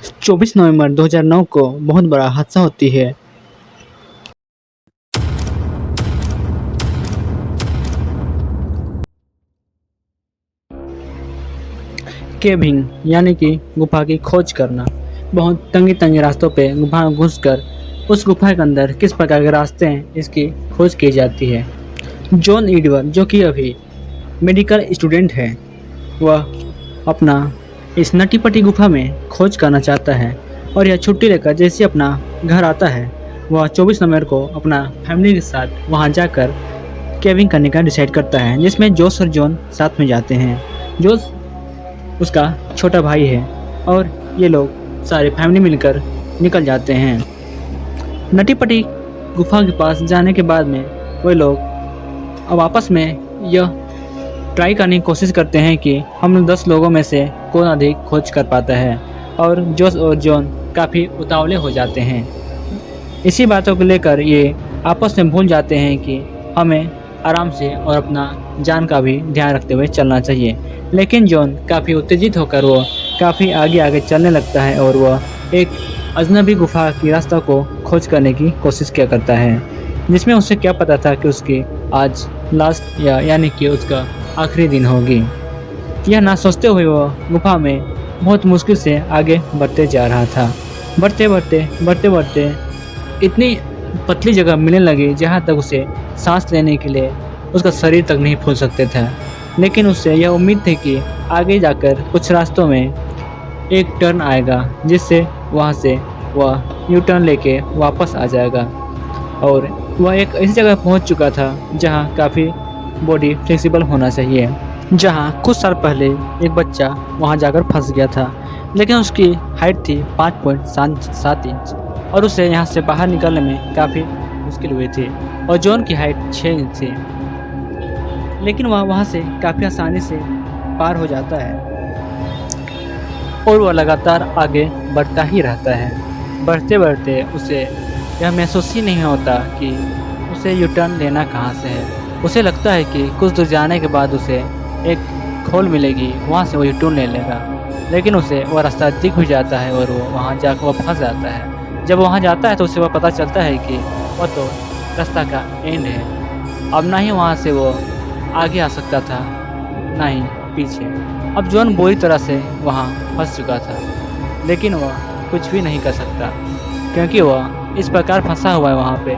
24 नवंबर 2009 को बहुत बड़ा हादसा होती है। केविंग यानी कि गुफा की खोज करना। बहुत तंगी तंगी रास्तों पे गुफा में घुसकर उस गुफा के अंदर किस प्रकार के रास्ते हैं इसकी खोज की जाती है। जॉन ईडवर जो कि अभी मेडिकल स्टूडेंट है, वह अपना इस नटी पटी गुफा में खोज करना चाहता है और यह छुट्टी लेकर जैसे अपना घर आता है, वह 24 नवंबर को अपना फैमिली के साथ वहां जाकर केविंग करने का डिसाइड करता है, जिसमें जोश और जॉन साथ में जाते हैं। जोश उसका छोटा भाई है और ये लोग सारे फैमिली मिलकर निकल जाते हैं। नटी पटी गुफा के पास जाने के बाद में वे लोग अब आपस में यह ट्राई करने की कोशिश करते हैं कि हम 10 लोगों में से कौन अधिक खोज कर पाता है, और जोश और जॉन काफ़ी उतावले हो जाते हैं। इसी बातों को लेकर ये आपस में भूल जाते हैं कि हमें आराम से और अपना जान का भी ध्यान रखते हुए चलना चाहिए। लेकिन जॉन काफ़ी उत्तेजित होकर वो काफ़ी आगे आगे चलने लगता है और वह एक अजनबी गुफा की रास्ता को खोज करने की कोशिश किया करता है, जिसमें उसे क्या पता था कि उसकी आज लास्ट यानी कि उसका आखिरी दिन होगी। यह ना सोचते हुए वह गुफा में बहुत मुश्किल से आगे बढ़ते जा रहा था। बढ़ते बढ़ते इतनी पतली जगह मिलने लगी जहाँ तक उसे सांस लेने के लिए उसका शरीर तक नहीं फूल सकते थे। लेकिन उससे यह उम्मीद थी कि आगे जाकर कुछ रास्तों में एक टर्न आएगा जिससे वहाँ से वह यू टर्न लेके वापस आ जाएगा, और वह एक ऐसी जगह पहुँच चुका था जहाँ काफ़ी बॉडी फ्लेक्सिबल होना चाहिए, जहाँ कुछ साल पहले एक बच्चा वहाँ जाकर फंस गया था। लेकिन उसकी हाइट थी 5.7 इंच और उसे यहाँ से बाहर निकलने में काफ़ी मुश्किल हुई थी, और जॉन की हाइट 6 इंच थी, लेकिन वह वहाँ से काफ़ी आसानी से पार हो जाता है और वह लगातार आगे बढ़ता ही रहता है। बढ़ते बढ़ते उसे यह महसूस ही नहीं होता कि उसे यू टर्न लेना कहाँ से है। उसे लगता है कि कुछ दूर जाने के बाद उसे एक खोल मिलेगी, वहाँ से वो यू टर्न ले लेगा। लेकिन उसे वह रास्ता दिख भी जाता है और वो वहाँ जाकर वह फंस जाता है। जब वहाँ जाता है तो उसे वह पता चलता है कि वह तो रास्ता का एंड है। अब ना ही वहाँ से वो आगे आ सकता था ना ही पीछे। अब जॉन बुरी तरह से वहाँ फंस चुका था, लेकिन वह कुछ भी नहीं कर सकता क्योंकि वह इस प्रकार फंसा हुआ है वहाँ पे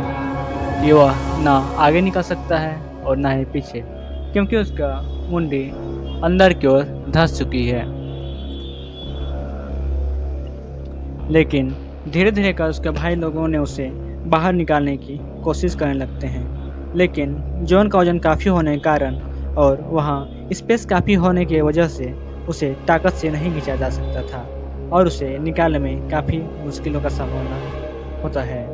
कि वह ना आगे निकल सकता है और ना ही पीछे, क्योंकि उसका मुंडी अंदर की ओर धंस चुकी है। लेकिन धीरे धीरे कर उसके भाई लोगों ने उसे बाहर निकालने की कोशिश करने लगते हैं, लेकिन जॉन का वजन काफ़ी होने के कारण और वहाँ स्पेस काफ़ी होने की वजह से उसे ताकत से नहीं खींचा जा सकता था और उसे निकालने में काफ़ी मुश्किलों का सामना होता है।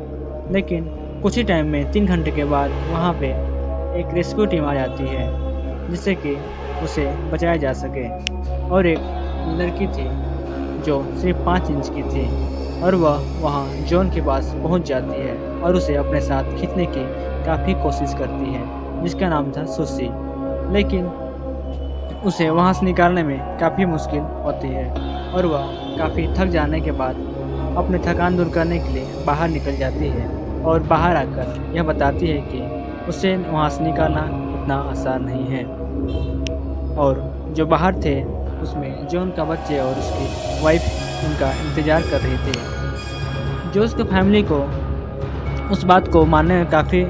लेकिन कुछ ही टाइम में 3 घंटे के बाद वहाँ पे एक रेस्क्यू टीम आ जाती है जिससे कि उसे बचाया जा सके, और एक लड़की थी जो सिर्फ 5 इंच की थी और वह वहाँ जॉन के पास पहुँच जाती है और उसे अपने साथ खींचने की काफ़ी कोशिश करती है, जिसका नाम था सुसी। लेकिन उसे वहाँ से निकालने में काफ़ी मुश्किल होती है और वह काफ़ी थक जाने के बाद अपने थकान दूर करने के लिए बाहर निकल जाती है और बाहर आकर यह बताती है कि उसे वहाँ से निकालना उतना आसान नहीं है। और जो बाहर थे उसमें जॉन का बच्चे और उसकी वाइफ उनका इंतज़ार कर रही थी। जो उसके फैमिली को उस बात को मानने में काफ़ी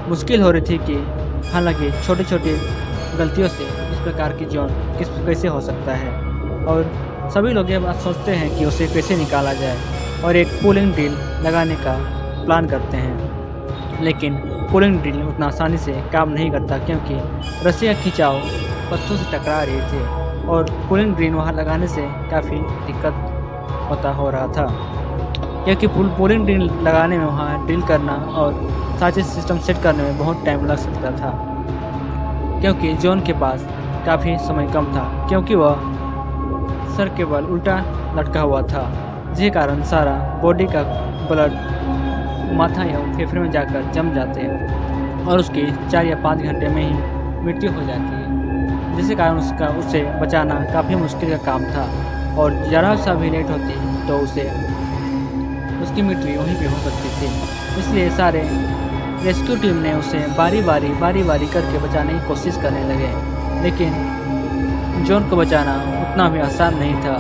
मुश्किल हो रही थी कि हालांकि छोटी छोटी गलतियों से इस प्रकार की जॉन कैसे हो सकता है, और सभी लोग ये बात सोचते हैं कि उसे कैसे निकाला जाए और एक पुलिंग ड्रिल लगाने का प्लान करते हैं। लेकिन पुलिंग ड्रिल उतना आसानी से काम नहीं करता क्योंकि रस्सी का खिंचाव पत्थरों से टकरा रही थी और पुलिंग ड्रिल वहाँ लगाने से काफ़ी दिक्कत हो रहा था, क्योंकि पुलिंग ड्रिल लगाने में वहाँ ड्रिल करना और सारे सिस्टम सेट करने में बहुत टाइम लग सकता था, क्योंकि जॉन के पास काफ़ी समय कम था, क्योंकि वह सर के बल उल्टा लटका हुआ था, जिसके कारण सारा बॉडी का ब्लड माथा एवं फेफड़े में जाकर जम जाते हैं और उसकी 4 या 5 घंटे में ही मृत्यु हो जाती है, जिसके कारण उसे बचाना काफ़ी मुश्किल का काम था। और ज़रा सा भी लेट होती तो उसे उसकी मृत्यु वहीं पे हो सकती थी। इसलिए सारे रेस्क्यू टीम ने उसे बारी बारी करके बचाने की कोशिश करने लगे, लेकिन जॉन को बचाना उतना भी आसान नहीं था,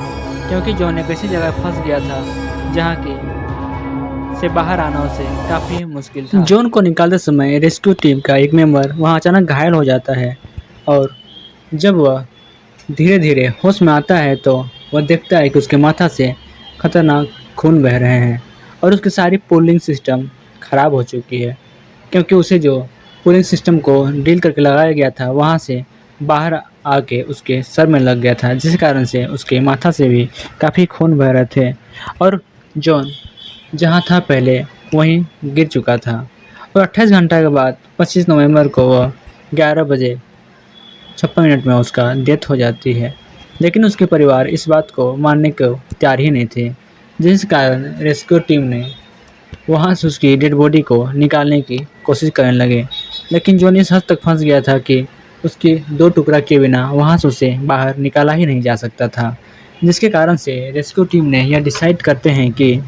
क्योंकि जॉन एक ऐसी जगह फंस गया था जहाँ की से बाहर आना उसे काफ़ी मुश्किल था। जॉन को निकालते समय रेस्क्यू टीम का एक मेंबर वहाँ अचानक घायल हो जाता है, और जब वह धीरे धीरे होश में आता है तो वह देखता है कि उसके माथा से खतरनाक खून बह रहे हैं और उसकी सारी पूलिंग सिस्टम खराब हो चुकी है, क्योंकि उसे जो पूलिंग सिस्टम को डील करके लगाया गया था वहाँ से बाहर आके उसके सर में लग गया था, जिस कारण से उसके माथा से भी काफ़ी खून बह रहे थे और जॉन जहाँ था पहले वहीं गिर चुका था। और 28 घंटा के बाद 25 नवंबर को वह 11 बजे 56 मिनट में उसका डेथ हो जाती है, लेकिन उसके परिवार इस बात को मानने को तैयार ही नहीं थे, जिस कारण रेस्क्यू टीम ने वहाँ से उसकी डेड बॉडी को निकालने की कोशिश करने लगे, लेकिन जॉन इस हद तक फंस गया था कि उसकी 2 टुकड़ा किए बिना वहाँ से उसे बाहर निकाला ही नहीं जा सकता था, जिसके कारण से रेस्क्यू टीम ने यह डिसाइड करते हैं कि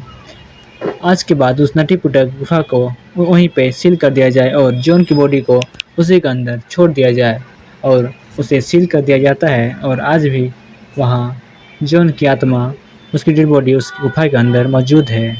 आज के बाद उस नटी पुटक गुफा को वहीं पे सील कर दिया जाए और जॉन की बॉडी को उसी के अंदर छोड़ दिया जाए, और उसे सील कर दिया जाता है। और आज भी वहाँ जॉन की आत्मा, उसकी डेड बॉडी उस गुफा के अंदर मौजूद है।